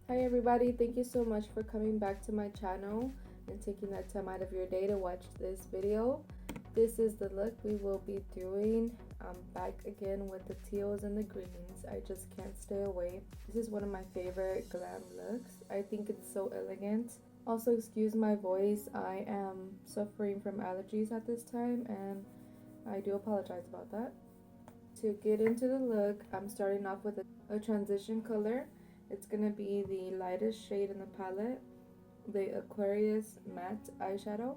Hi everybody, thank you so much for coming back to my channel and taking that time out of your day to watch this video. This is the look we will be doing. I'm back again with the teals and the greens. I just can't stay away. This is one of my favorite glam looks. I think it's so elegant. Also, excuse my voice, I am suffering from allergies at this time and I do apologize about that. To get into the look, I'm starting off with a transition color. It's going to be the lightest shade in the palette, the Aquarius matte eyeshadow.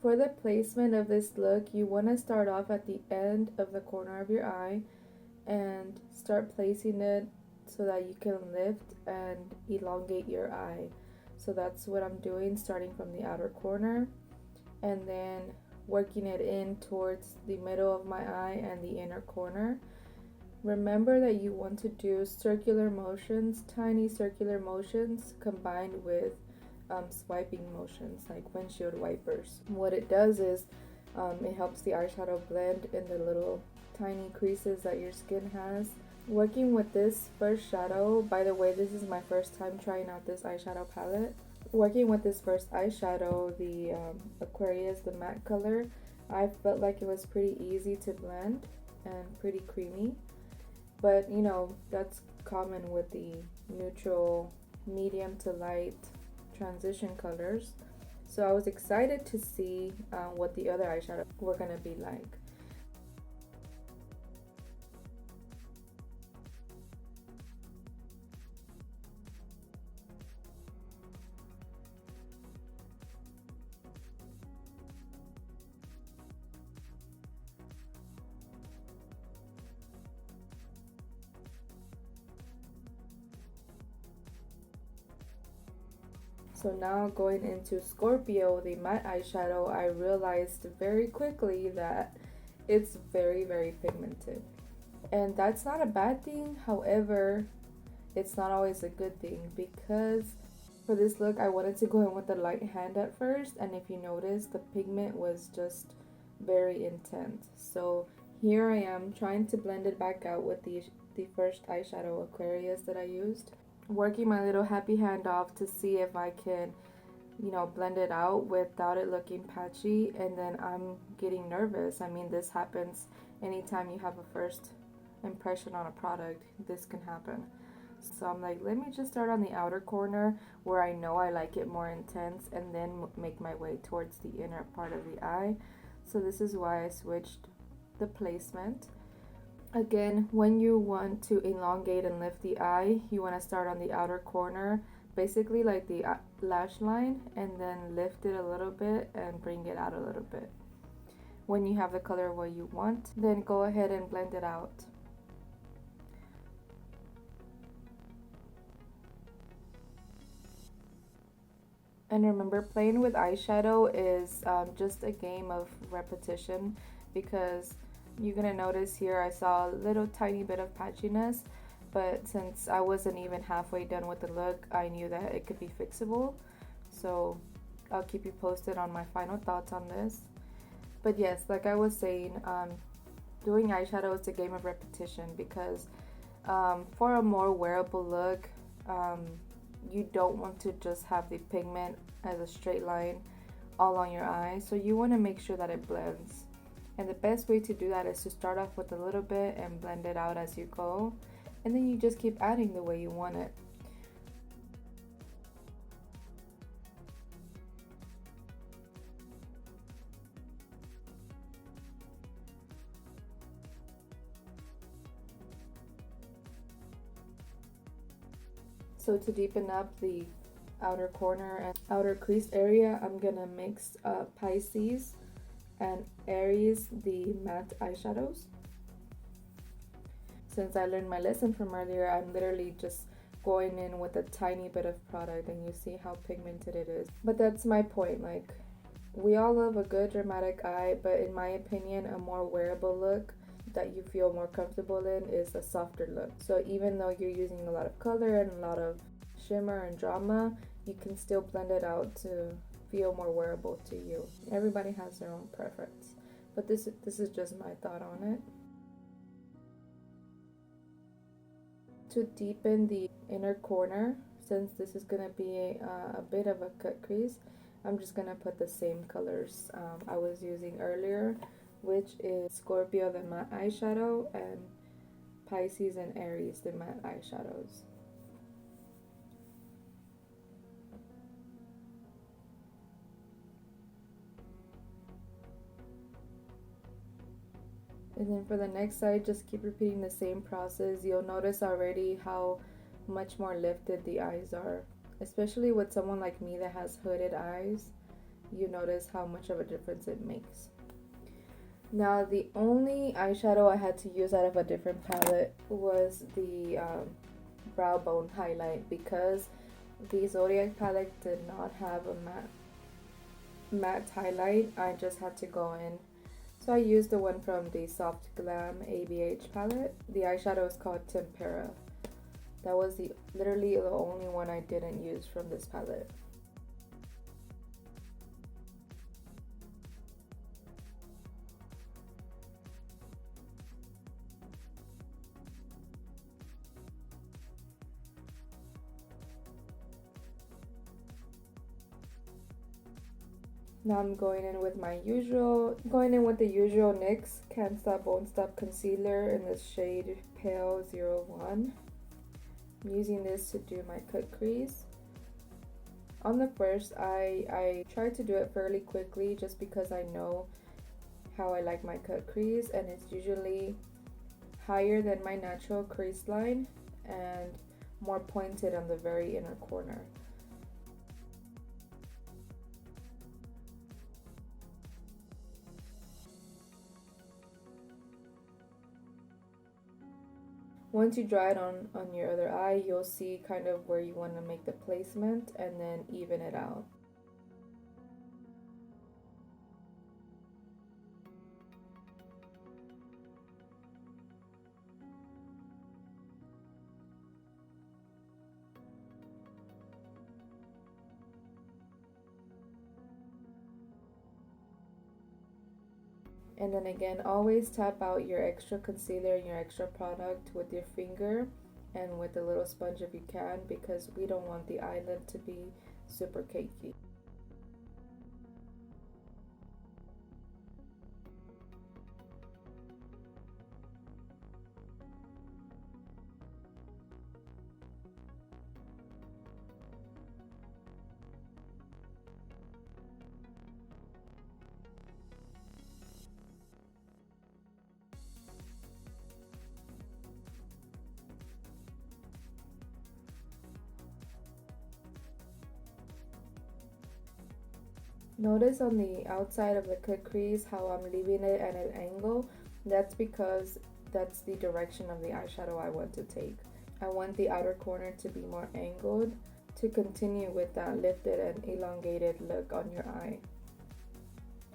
For the placement of this look, you want to start off at the end of the corner of your eye and start placing it so that you can lift and elongate your eye. So that's what I'm doing, starting from the outer corner and then working it in towards the middle of my eye and the inner corner. Remember that you want to do circular motions, tiny circular motions combined with swiping motions like windshield wipers. What it does is it helps the eyeshadow blend in the little tiny creases that your skin has. Working with this first shadow, by the way, this is my first time trying out this eyeshadow palette. Working with this first eyeshadow, the Aquarius, the matte color, I felt like it was pretty easy to blend and pretty creamy. But you know, that's common with the neutral, medium to light transition colors. So I was excited to see what the other eyeshadows were gonna be like. So now going into Scorpio, the matte eyeshadow, I realized very quickly that it's very pigmented. And that's not a bad thing. However, it's not always a good thing because for this look I wanted to go in with a light hand at first, and if you notice, the pigment was just very intense. So here I am trying to blend it back out with the first eyeshadow Aquarius that I used, working my little happy hand off to see if I can, you know, blend it out without it looking patchy. And then I'm getting nervous. I mean, this happens anytime you have a first impression on a product. This can happen. So I'm like, let me just start on the outer corner where I know I like it more intense, and then make my way towards the inner part of the eye. So this is why I switched the placement. Again, when you want to elongate and lift the eye, you want to start on the outer corner, basically like the lash line, and then lift it a little bit and bring it out a little bit. When you have the color what you want, then go ahead and blend it out. And remember, playing with eyeshadow is just a game of repetition, because you're gonna notice here I saw a little tiny bit of patchiness, but since I wasn't even halfway done with the look, I knew that it could be fixable. So I'll keep you posted on my final thoughts on this. But yes, like I was saying, doing eyeshadow is a game of repetition, because for a more wearable look, you don't want to just have the pigment as a straight line all on your eye. So you want to make sure that it blends. And the best way to do that is to start off with a little bit and blend it out as you go. And then you just keep adding the way you want it. So to deepen up the outer corner and outer crease area, I'm gonna mix Pisces and Aries, the matte eyeshadows. Since I learned my lesson from earlier, I'm literally just going in with a tiny bit of product, and you see how pigmented it is. But that's my point, like, we all love a good dramatic eye, but in my opinion, a more wearable look that you feel more comfortable in is a softer look. So even though you're using a lot of color and a lot of shimmer and drama, you can still blend it out to feel more wearable to you. Everybody has their own preference, but this is just my thought on it. To deepen the inner corner, since this is going to be a bit of a cut crease, I'm just going to put the same colors I was using earlier, which is Scorpio, the matte eyeshadow, and Pisces and Aries, the matte eyeshadows. And then for the next side, just keep repeating the same process. You'll notice already how much more lifted the eyes are, especially with someone like me that has hooded eyes. You notice how much of a difference it makes. Now the only eyeshadow I had to use out of a different palette was the brow bone highlight, because the ZODIAC palette did not have a matte highlight. I just had to go in. So I used the one from the Soft Glam ABH palette. The eyeshadow is called Tempera. That was literally the only one I didn't use from this palette. Now I'm going in with the usual NYX Can't Stop Won't Stop concealer in the shade Pale 01. I'm using this to do my cut crease. On the first eye, I try to do it fairly quickly just because I know how I like my cut crease, and it's usually higher than my natural crease line and more pointed on the very inner corner. Once you dry it on your other eye, you'll see kind of where you want to make the placement and then even it out. And then again, always tap out your extra concealer and your extra product with your finger and with a little sponge if you can, because we don't want the eyelid to be super cakey. Notice on the outside of the cut crease how I'm leaving it at an angle. That's because that's the direction of the eyeshadow I want to take. I want the outer corner to be more angled to continue with that lifted and elongated look on your eye.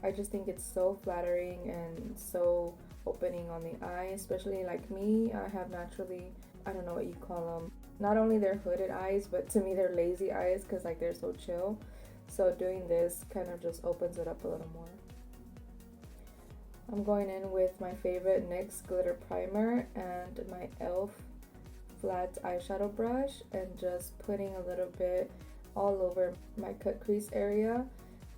I just think it's so flattering and so opening on the eye, especially like me. I have naturally, I don't know what you call them. Not only they're hooded eyes, but to me they're lazy eyes because like they're so chill. So doing this kind of just opens it up a little more. I'm going in with my favorite NYX Glitter Primer and my e.l.f. flat eyeshadow brush and just putting a little bit all over my cut crease area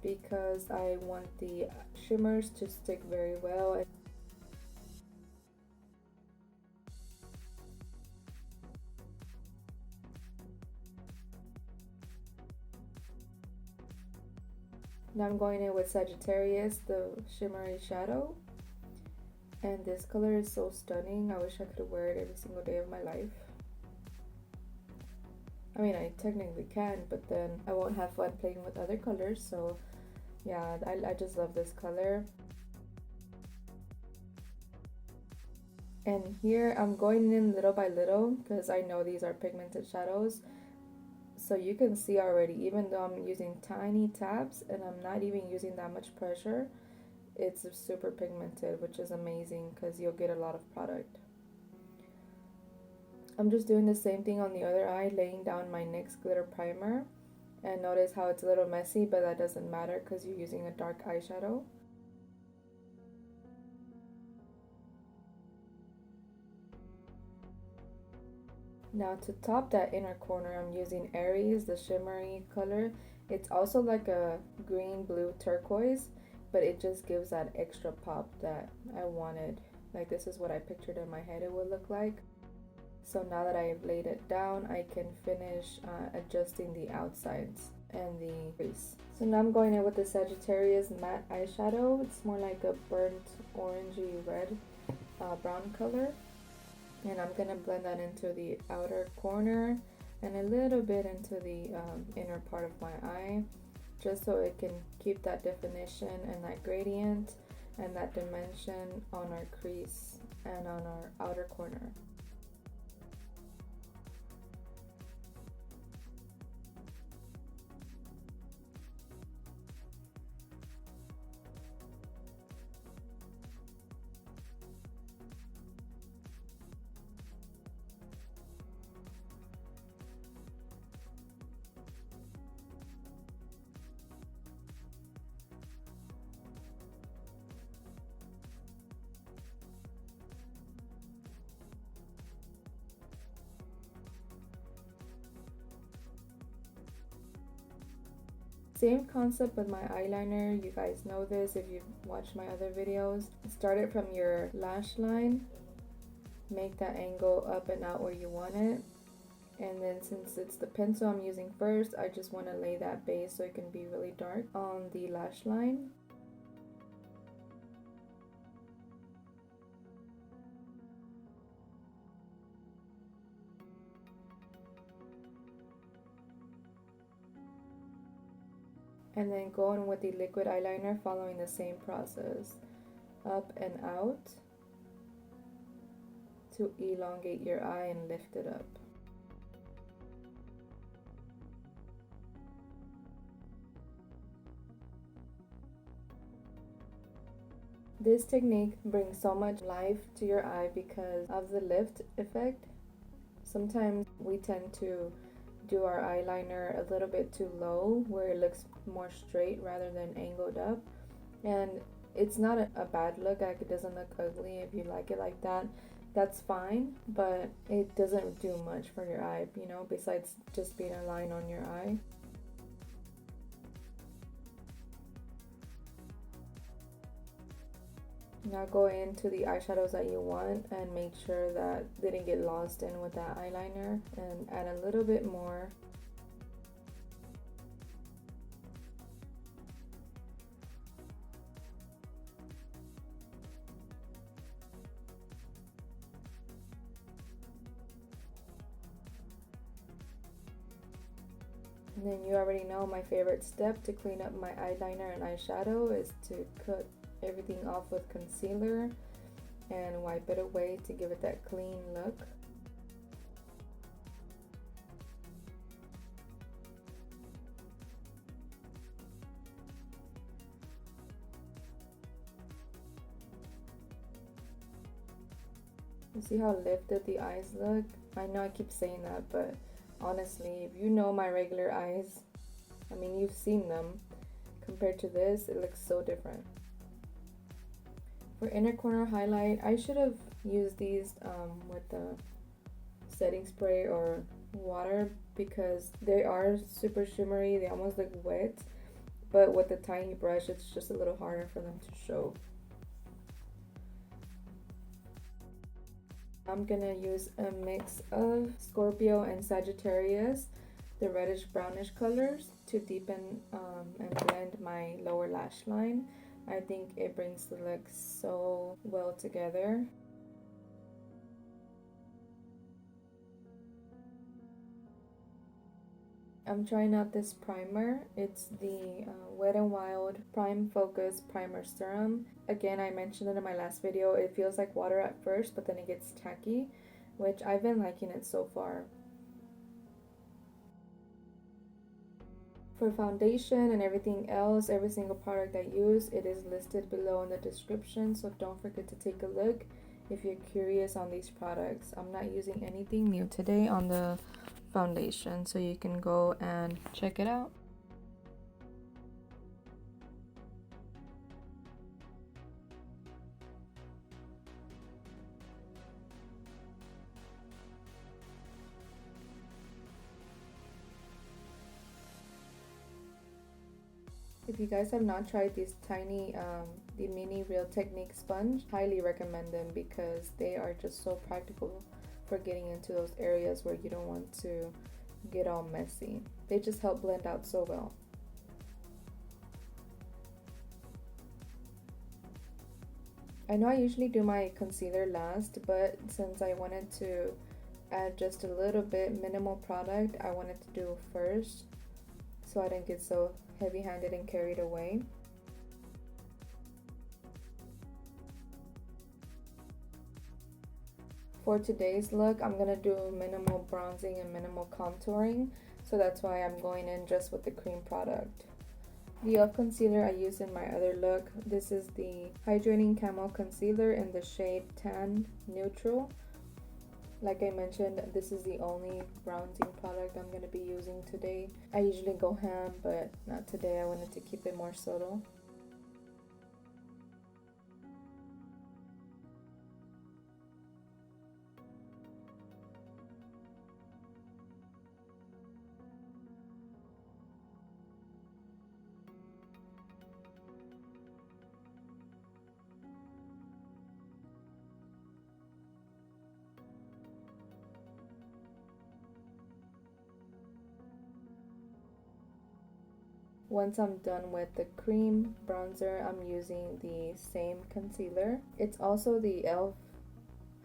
because I want the shimmers to stick very well. Now I'm going in with Sagittarius, the shimmery shadow. And this color is so stunning. I wish I could wear it every single day of my life. I mean, I technically can, but then I won't have fun playing with other colors. So yeah, I just love this color. And here I'm going in little by little because I know these are pigmented shadows. So you can see already, even though I'm using tiny tabs and I'm not even using that much pressure, it's super pigmented, which is amazing because you'll get a lot of product. I'm just doing the same thing on the other eye, laying down my NYX Glitter Primer. And notice how it's a little messy, but that doesn't matter because you're using a dark eyeshadow. Now to top that inner corner, I'm using Aries, the shimmery color. It's also like a green, blue, turquoise, but it just gives that extra pop that I wanted. Like, this is what I pictured in my head it would look like. So now that I've laid it down, I can finish adjusting the outsides and the crease. So now I'm going in with the Sagittarius matte eyeshadow. It's more like a burnt orangey red brown color. And I'm gonna blend that into the outer corner and a little bit into the inner part of my eye, just so it can keep that definition and that gradient and that dimension on our crease and on our outer corner. Same concept with my eyeliner. You guys know this if you've watched my other videos. Start it from your lash line, make that angle up and out where you want it, and then since it's the pencil I'm using first, I just want to lay that base so it can be really dark on the lash line. And then go in with the liquid eyeliner, following the same process. Up and out to elongate your eye and lift it up. This technique brings so much life to your eye because of the lift effect. Sometimes we tend to do our eyeliner a little bit too low where it looks more straight rather than angled up, and it's not a bad look. Like, it doesn't look ugly. If you like it like that, that's fine, but it doesn't do much for your eye, you know, besides just being a line on your eye. Now go into the eyeshadows that you want and make sure that they didn't get lost in with that eyeliner, and add a little bit more. And then you already know my favorite step to clean up my eyeliner and eyeshadow is to cut everything off with concealer and wipe it away to give it that clean look. You see how lifted the eyes look? I know I keep saying that, but honestly, if you know my regular eyes, I mean, you've seen them, compared to this, it looks so different. For inner corner highlight, I should have used these with the setting spray or water because they are super shimmery. They almost look wet, but with the tiny brush, it's just a little harder for them to show. I'm gonna use a mix of Scorpio and Sagittarius, the reddish brownish colors, to deepen and blend my lower lash line. I think it brings the look so well together. I'm trying out this primer. It's the Wet n Wild Prime Focus Primer Serum. Again, I mentioned it in my last video. It feels like water at first, but then it gets tacky, which I've been liking it so far. For foundation and everything else, every single product I use, it is listed below in the description, so don't forget to take a look if you're curious on these products. I'm not using anything new today on the foundation, so you can go and check it out. If you guys have not tried these tiny, the mini Real Technique sponge, highly recommend them because they are just so practical for getting into those areas where you don't want to get all messy. They just help blend out so well. I know I usually do my concealer last, but since I wanted to add just a little bit minimal product, I wanted to do first so I didn't get so heavy-handed and carried away. For today's look, I'm gonna do minimal bronzing and minimal contouring, so that's why I'm going in just with the cream product. The e.l.f. concealer I use in my other look. This is the Hydrating Camo Concealer in the shade Tan Neutral. Like I mentioned, this is the only bronzing product I'm going to be using today. I usually go ham, but not today. I wanted to keep it more subtle. Once I'm done with the cream bronzer, I'm using the same concealer. It's also the e.l.f.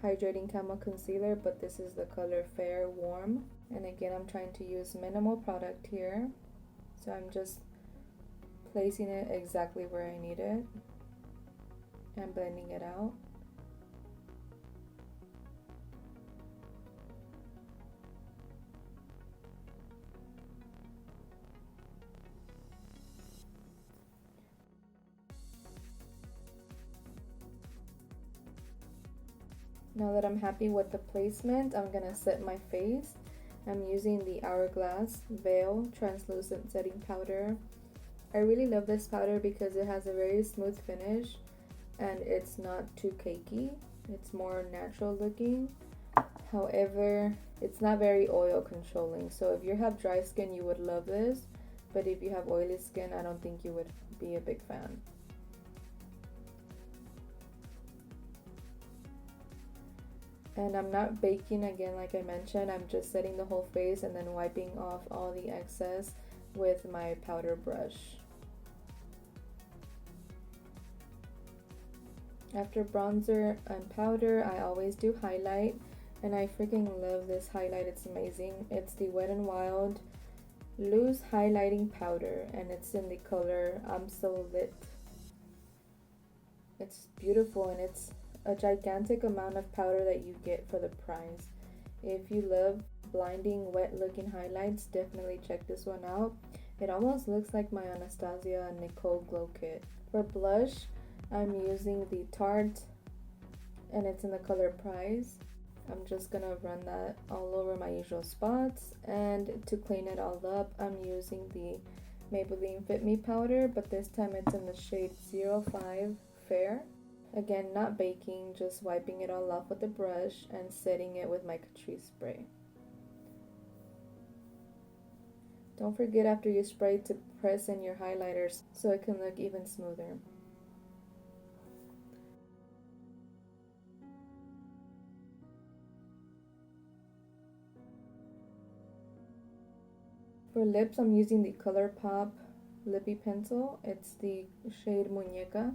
Hydrating Camo Concealer, but this is the color Fair Warm. And again, I'm trying to use minimal product here. So I'm just placing it exactly where I need it and blending it out. Now that I'm happy with the placement, I'm gonna set my face. I'm using the Hourglass Veil Translucent Setting Powder. I really love this powder because it has a very smooth finish and it's not too cakey. It's more natural looking. However, it's not very oil controlling. So if you have dry skin, you would love this. But if you have oily skin, I don't think you would be a big fan. And I'm not baking again, like I mentioned. I'm just setting the whole face and then wiping off all the excess with my powder brush. After bronzer and powder, I always do highlight. And I freaking love this highlight. It's amazing. It's the Wet n Wild Loose Highlighting Powder. And it's in the color I'm So Lit. It's beautiful and it's a gigantic amount of powder that you get for the price. If you love blinding wet looking highlights, definitely check this one out. It almost looks like my Anastasia Nicole Glow Kit. For blush, I'm using the Tarte and it's in the color Prize. I'm just gonna run that all over my usual spots, and to clean it all up, I'm using the Maybelline Fit Me powder, but this time it's in the shade 05 Fair. Again, not baking, just wiping it all off with the brush and setting it with my Catrice spray. Don't forget after you spray to press in your highlighters so it can look even smoother. For lips, I'm using the ColourPop Lippy Pencil. It's the shade Muñeca.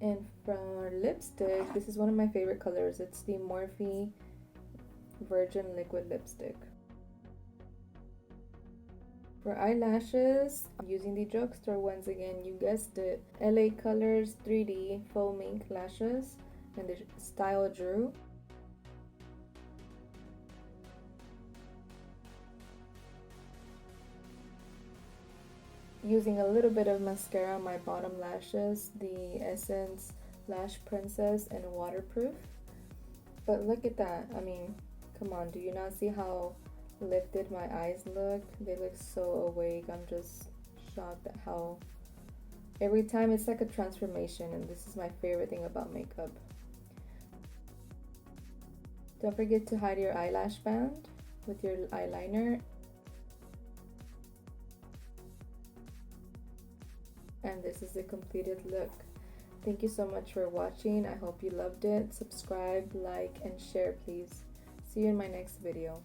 And for lipstick, this is one of my favorite colors. It's the Morphe Virgin Liquid Lipstick. For eyelashes, I'm using the drugstore ones again. You guessed it. LA Colors 3D Faux Mink Lashes in the style Drew. Using a little bit of mascara on my bottom lashes, the Essence Lash Princess in Waterproof. But look at that. I mean, come on, do you not see how lifted my eyes look? They look so awake. I'm just shocked at how every time it's like a transformation, and this is my favorite thing about makeup. Don't forget to hide your eyelash band with your eyeliner. And this is the completed look. Thank you so much for watching. I hope you loved it. Subscribe, like, and share, please. See you in my next video.